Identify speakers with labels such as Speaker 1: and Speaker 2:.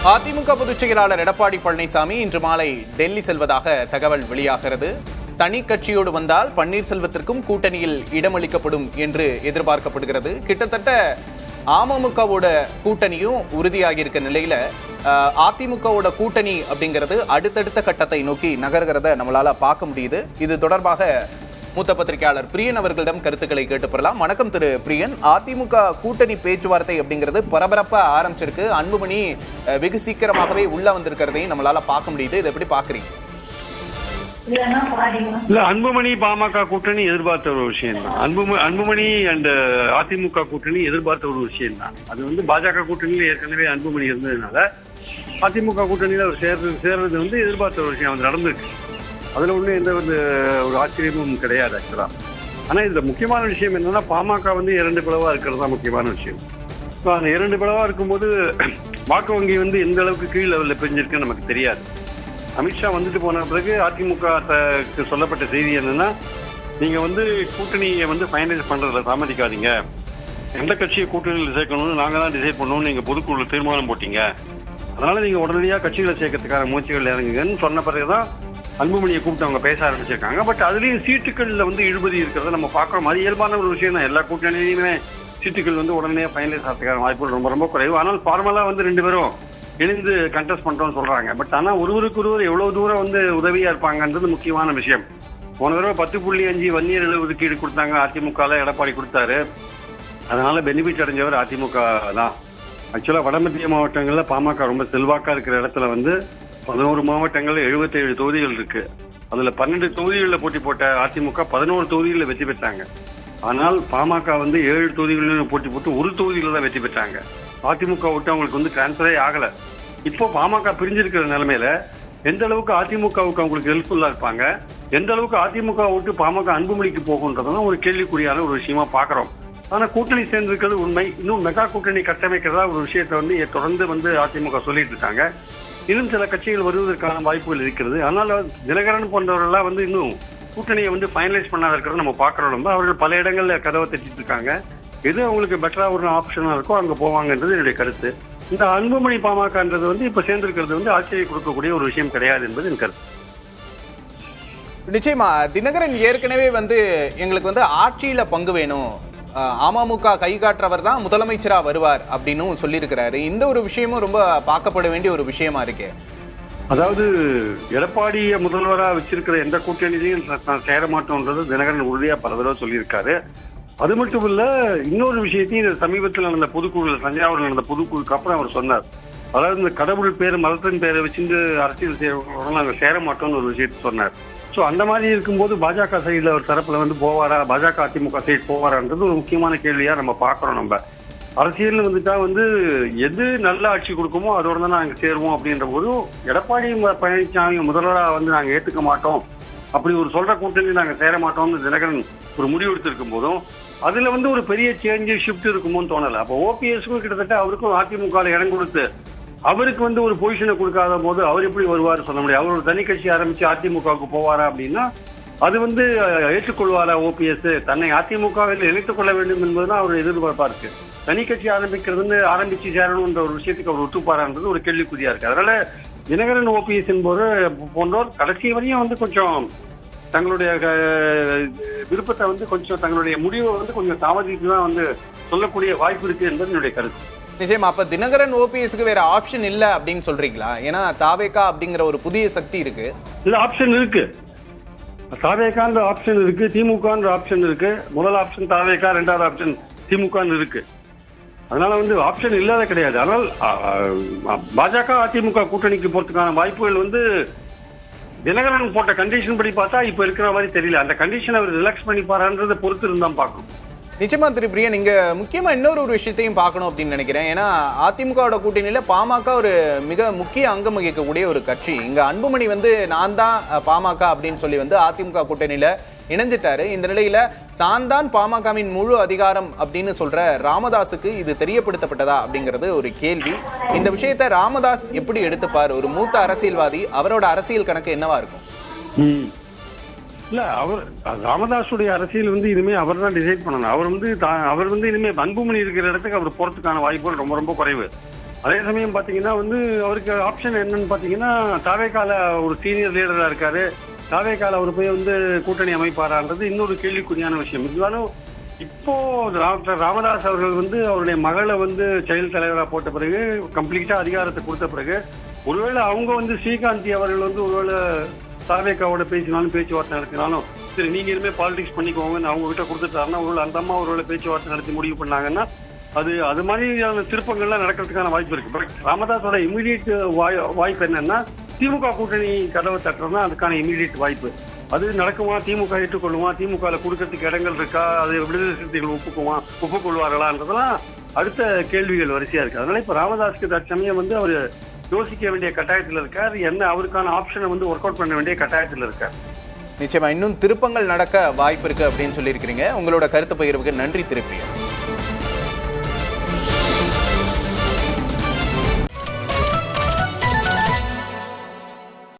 Speaker 1: அதிமுக பொதுச் செயலாளர் எடப்பாடி பழனிசாமி இன்று மாலை டெல்லி செல்வதாக தகவல் வெளியாகிறது. தனி கட்சியோடு வந்தால் பன்னீர்செல்வத்திற்கும் கூட்டணியில் இடமளிக்கப்படும் என்று எதிர்பார்க்கப்படுகிறது. கிட்டத்தட்ட அமமுகவோட கூட்டணியும் உறுதியாகி இருக்க நிலையில அதிமுகவோட கூட்டணி அப்படிங்கிறது அடுத்தடுத்த கட்டத்தை நோக்கி நகர்கிறத நம்மளால பார்க்க முடியுது. இது தொடர்பாக மூத்த பத்திரிகையாளர் பிரியன் அவர்களிடம் கருத்துக்களை கேட்டு பெறலாம். வணக்கம் திரு பிரியன். அதிமுக கூட்டணி பேச்சுவார்த்தை அப்படிங்கிறது பரபரப்பா ஆரம்பிச்சிருக்கு. அன்புமணி வெகு சீக்கிரமாகவே உள்ள வந்திருக்கிறதையும் நம்மளால பார்க்க முடியுது. இதை எப்படி பாக்குறீங்க?
Speaker 2: இல்ல, அன்புமணி பாமக கூட்டணி எதிர்பார்த்த ஒரு விஷயம் தான். அன்புமணி அண்ட் அதிமுக கூட்டணி எதிர்பார்த்த ஒரு விஷயம் தான். அது பாஜக கூட்டணியில ஏற்கனவே அன்புமணி இருந்ததுனால அதிமுக கூட்டணியில அவர் சேர்றது எதிர்பார்த்த ஒரு விஷயம் நடந்திருக்கு. அதுல எந்த ஒரு ஆச்சரியமும் கிடையாது ஆக்சுவலா. ஆனா இதுல முக்கியமான விஷயம் என்னன்னா, பாமக இரண்டு பிளவா இருக்கிறது தான் முக்கியமான விஷயம். அந்த இரண்டு பிளவா இருக்கும்போது வாக்கு வங்கி எந்த அளவுக்கு கீழ் லெவல்ல பிரிஞ்சிருக்குன்னு நமக்கு தெரியாது. அமித்ஷா வந்துட்டு போன பிறகு அதிமுக சொல்லப்பட்ட செய்தி என்னன்னா, நீங்க கூட்டணியை ஃபைனலைஸ் பண்றதுல தாமதிக்காதீங்க, எந்த கட்சியை கூட்டணியில் சேர்க்கணும்னு நாங்க தான் டிசைட் பண்ணணும்னு நீங்க பொதுக்குழு தீர்மானம் போட்டீங்க, அதனால நீங்க உடனடியாக கட்சிகளை சேர்க்கறதுக்கான முயற்சிகள் இறங்குங்கன்னு சொன்ன பிறகுதான் அன்புமணியை கூப்பிட்டு அவங்க பேச ஆரம்பிச்சிருக்காங்க. பட் அதுலயும் சீட்டுகள்ல இழுபறி இருக்கிறத நம்ம பார்க்கறோம். அது இயல்பான ஒரு விஷயம் தான். எல்லா கூட்டணியிலுமே சீட்டுகள் உடனே ஃபைனலைஸ் ஆகிறதுக்கான வாய்ப்புகள் ரொம்ப ரொம்ப குறைவு. ஆனால் ஃபார்மலா ரெண்டு பேரும் இணைந்து கண்டெஸ்ட் பண்றோம்னு சொல்றாங்க. பட் ஆனா ஒருவருக்கு ஒருவர் எவ்வளவு தூரம் உதவியா இருப்பாங்கன்றது முக்கியமான விஷயம். போன தடவை 10.5 வன்னியர் ஒதுக்கீடு கொடுத்தாங்க அதிமுக, எடப்பாடி கொடுத்தாரு. அதனால பெனிஃபிட் அடைஞ்சவர் அதிமுக தான். ஆக்சுவலா வடமத்திய மாவட்டங்கள்ல பாமக ரொம்ப செல்வாக்கா இருக்கிற இடத்துல 11 மாவட்டங்கள்ல 77 தொகுதிகள் இருக்கு. அதுல 12 தொகுதிகளில் போட்டி போட்ட அதிமுக 11 தொகுதிகளில் வெற்றி பெற்றாங்க. ஆனால் பாமக 7 தொகுதிகளிலும் போட்டி போட்டு ஒரு தொகுதியில தான் வெற்றி பெற்றாங்க. அதிமுக விட்டு அவங்களுக்கு டிரான்ஸ்பரே ஆகல. இப்போ பாமக பிரிஞ்சிருக்கிற நிலைமையில எந்த அளவுக்கு அதிமுகவுக்கு அவங்களுக்கு ஹெல்ப்ஃபுல்லா இருப்பாங்க, எந்த அளவுக்கு அதிமுக விட்டு பாமக அன்புமணிக்கு போகுன்றதும் ஒரு கேள்விக்குறியான ஒரு விஷயமா பாக்குறோம். ஆனா கூட்டணி சேர்ந்திருக்கிறது உண்மை. இன்னும் மெகா கூட்டணி கட்டமைக்கிறதா ஒரு விஷயத்தை தொடர்ந்து அதிமுக சொல்லிட்டு இருக்காங்க. இன்னும் சில கட்சிகள் வருவதற்கான வாய்ப்புகள் இருக்கிறது. ஆனால் தினகரன் போன்றவர்கள்லாம் இன்னும் கூட்டணியை ஃபைனலைஸ் பண்ணாத இருக்கிறத நம்ம பார்க்கறோம். அவர்கள் பல இடங்கள்ல கதவை தட்டிட்டு இருக்காங்க. எது அவங்களுக்கு பெட்டரா ஒரு ஆப்ஷனா இருக்கோ அங்க போவாங்கன்றது என்னுடைய கருத்து. இந்த அன்புமணி பாமகன்றது இப்ப சேர்ந்திருக்கிறது ஆச்சரியம் கொடுக்கக்கூடிய ஒரு விஷயம் கிடையாது என்பது என் கருத்து.
Speaker 1: நிச்சயமா தினகரன் ஏற்கனவே எங்களுக்கு ஆட்சியில பங்கு வேணும், அமமுக கை காட்டுறவர் தான் முதலமைச்சரா வருவார் அப்படின்னு சொல்லியிருக்கிறாரு. இந்த ஒரு விஷயமும் ரொம்ப பார்க்கப்பட வேண்டிய ஒரு விஷயமா இருக்கு.
Speaker 2: அதாவது எடப்பாடிய முதல்வரா வச்சிருக்கிற எந்த கூட்டணியிலையும் சேர மாட்டோம்ன்றது தினகரன் உறுதியா பல தடவை சொல்லியிருக்காரு. அது மட்டும் இல்ல, இன்னொரு விஷயத்தையும் சமீபத்தில் நடந்த பொதுக்குழு, தஞ்சாவூர் நடந்த பொதுக்குழுக்கு அப்புறம் அவர் சொன்னார். அதாவது இந்த கடவுள் பேரு மதத்தின் பேரை வச்சுட்டு அரசியல் நாங்கள் சேர மாட்டோம்னு ஒரு விஷயத்தை சொன்னார். ஸோ அந்த மாதிரி இருக்கும்போது பாஜக சைடில் ஒரு தரப்புல போவாரா, பாஜக அதிமுக சைடு போவாரான்றது ஒரு முக்கியமான கேள்வியா நம்ம பார்க்கறோம். நம்ம அரசியல் எது நல்ல ஆட்சி கொடுக்குமோ அதோட தான் நாங்கள் சேருவோம் அப்படின்ற போது எடப்பாடி பழனிசாமி முதல்வராக நாங்கள் ஏற்றுக்க மாட்டோம், அப்படி ஒரு சொல்ற கூட்டணி நாங்கள் சேர மாட்டோம்னு தினகரன் ஒரு முடிவு எடுத்திருக்கும் போதும் அதுல ஒரு பெரிய சேஞ்சு ஷிஃப்ட் இருக்குமோன்னு தோணலை. அப்போ ஓபிஎஸ்க்கும் கிட்டத்தட்ட அவருக்கும் அதிமுக இடம் கொடுத்து அவருக்கு ஒரு பொசிஷனை கொடுக்காத போது அவர் எப்படி வருவார் சொல்ல முடியாது. அவர் ஒரு தனி கட்சி ஆரம்பிச்சு அதிமுகவுக்கு போவாரா அப்படின்னா அது ஏற்றுக்கொள்வாரா ஓபிஎஸ்? தன்னை அதிமுகவில் இணைத்துக் கொள்ள வேண்டும் என்பதுதான் அவர் எதிர்பார்ப்பா இருக்கு. தனி கட்சி ஆரம்பிச்சு சேரணும்ன்ற ஒரு விஷயத்துக்கு அவர் ஒத்துப்பாரான்றது ஒரு கேள்விக்குறியா இருக்கு. அதனால தினகரன் ஓபிஎஸ் என்போர் போன்றோர் கடைசி வரையும் கொஞ்சம் தங்களுடைய விருப்பத்தை கொஞ்சம் தங்களுடைய முடிவை கொஞ்சம் தாமதித்து தான் சொல்லக்கூடிய வாய்ப்பு இருக்கு என்பது என்னுடைய கருத்து.
Speaker 1: நிச்சயமா. அப்ப தினகரன் ஓபிஎஸ்க்கு வேற ஆப்ஷன் இல்ல அப்படின்னு சொல்றீங்களா? ஏன்னா தாவேகா அப்படிங்கிற ஒரு புதிய சக்தி இருக்கு.
Speaker 2: இல்ல, ஆப்ஷன் இருக்கு. தாவேகான்ற ஆப்ஷன் இருக்கு, திமுகன்ற ஆப்ஷன் இருக்கு. முதல் ஆப்ஷன் தாவேகா, இரண்டாவது ஆப்ஷன் திமுக இருக்கு. அதனால ஆப்ஷன் இல்லாத கிடையாது. ஆனால் பாஜக அதிமுக கூட்டணிக்கு போறதுக்கான வாய்ப்புகள் தினகரன் போட்ட கண்டிஷன் படி பார்த்தா இப்ப இருக்கிற மாதிரி தெரியல. அந்த கண்டிஷன் அவர் ரிலாக்ஸ் பண்ணி பாருன்றதை பொறுத்து இருந்தா பார்க்கணும்.
Speaker 1: நிச்சயமா திரு பிரியன், இங்க முக்கியமா இன்னொரு விஷயத்தையும் பார்க்கணும் அப்படின்னு நினைக்கிறேன். ஏன்னா அதிமுகவோட கூட்டணியில பாமக ஒரு மிக முக்கிய அங்கம் வகிக்கக்கூடிய ஒரு கட்சி. இங்க அன்புமணி நான் தான் பாமக அப்படின்னு சொல்லி அதிமுக கூட்டணியில இணைஞ்சிட்டாரு. இந்த நிலையில தான் தான் பாமகவின் முழு அதிகாரம் அப்படின்னு சொல்ற ராமதாஸுக்கு இது தெரியப்படுத்தப்பட்டதா அப்படிங்கிறது ஒரு கேள்வி. இந்த விஷயத்தை ராமதாஸ் எப்படி எடுத்துப்பார்? ஒரு மூத்த அரசியல்வாதி, அவரோட அரசியல் கணக்கு என்னவா இருக்கும்?
Speaker 2: இல்ல, அவர் ராமதாசுடைய அரசியல் இனிமே அவர் தான் டிசைட் பண்ணணும். அவர் இனிமே அன்புமணி இருக்கிற இடத்துக்கு அவர் போறதுக்கான வாய்ப்புகள் ரொம்ப ரொம்ப குறைவு. அதே சமயம் பாத்தீங்கன்னா வந்து அவருக்கு ஆப்ஷன் என்னன்னு பாத்தீங்கன்னா தாவேகால ஒரு சீனியர் லீடரா இருக்காரு. தாவேகால அவர் போய் வந்து கூட்டணி அமைப்பாரான்றது இன்னொரு கேள்விக்குறியான விஷயம். இருந்தாலும் இப்போ டாக்டர் ராமதாஸ் அவர்கள் வந்து அவருடைய மகளை வந்து செயல் தலைவராக போட்ட பிறகு கம்ப்ளீட்டா அதிகாரத்தை கொடுத்த பிறகு ஒருவேளை அவங்க வந்து ஸ்ரீகாந்தி அவர்கள் வந்து ஒருவேளை தாவேகாவோட பேசினாலும் பேச்சுவார்த்தை நடத்தினாலும் சரி நீங்க இனிமே பாலிடிக்ஸ் பண்ணிக்கோங்கன்னு அவங்க கிட்ட கொடுத்துட்டாருன்னா ஒருவேளை அந்த அம்மா ஒருவேளை பேச்சுவார்த்தை நடத்தி முடிவு பண்ணாங்கன்னா அது மாதிரியான திருப்பங்கள்லாம் நடக்கிறதுக்கான வாய்ப்பு இருக்கு. பட் ராமதாஸோட இமீடியட் வாய்ப்பு என்னன்னா திமுக கூட்டணி கதவை தட்டுறதுனா அதுக்கான இமீடியட் வாய்ப்பு. அது நடக்குமா, திமுக ஏற்றுக்கொள்ளுமா, திமுக கொடுக்கறதுக்கு இடங்கள் இருக்கா, அது விடுதலை சிறுத்தைகள் ஒப்புக்கொள்வார்களான்றதெல்லாம் அடுத்த கேள்விகள் வரிசையா இருக்கு. அதனால இப்ப ராமதாஸ்க்கு தற்சமயம் வந்து அவர் யோசிக்க வேண்டிய கட்டாயத்தில் இருக்கார். என்ன அவருக்கான ஆப்ஷனை வந்து ஒர்க் அவுட் பண்ண வேண்டிய கட்டாயத்தில் இருக்கார்.
Speaker 1: நிச்சயமா இன்னும் திருப்பங்கள் நடக்க வாய்ப்பு இருக்கு அப்படின்னு சொல்லியிருக்கிறீங்க. உங்களோட கருத்து பகிர்வுக்கு நன்றி திருப்பியா.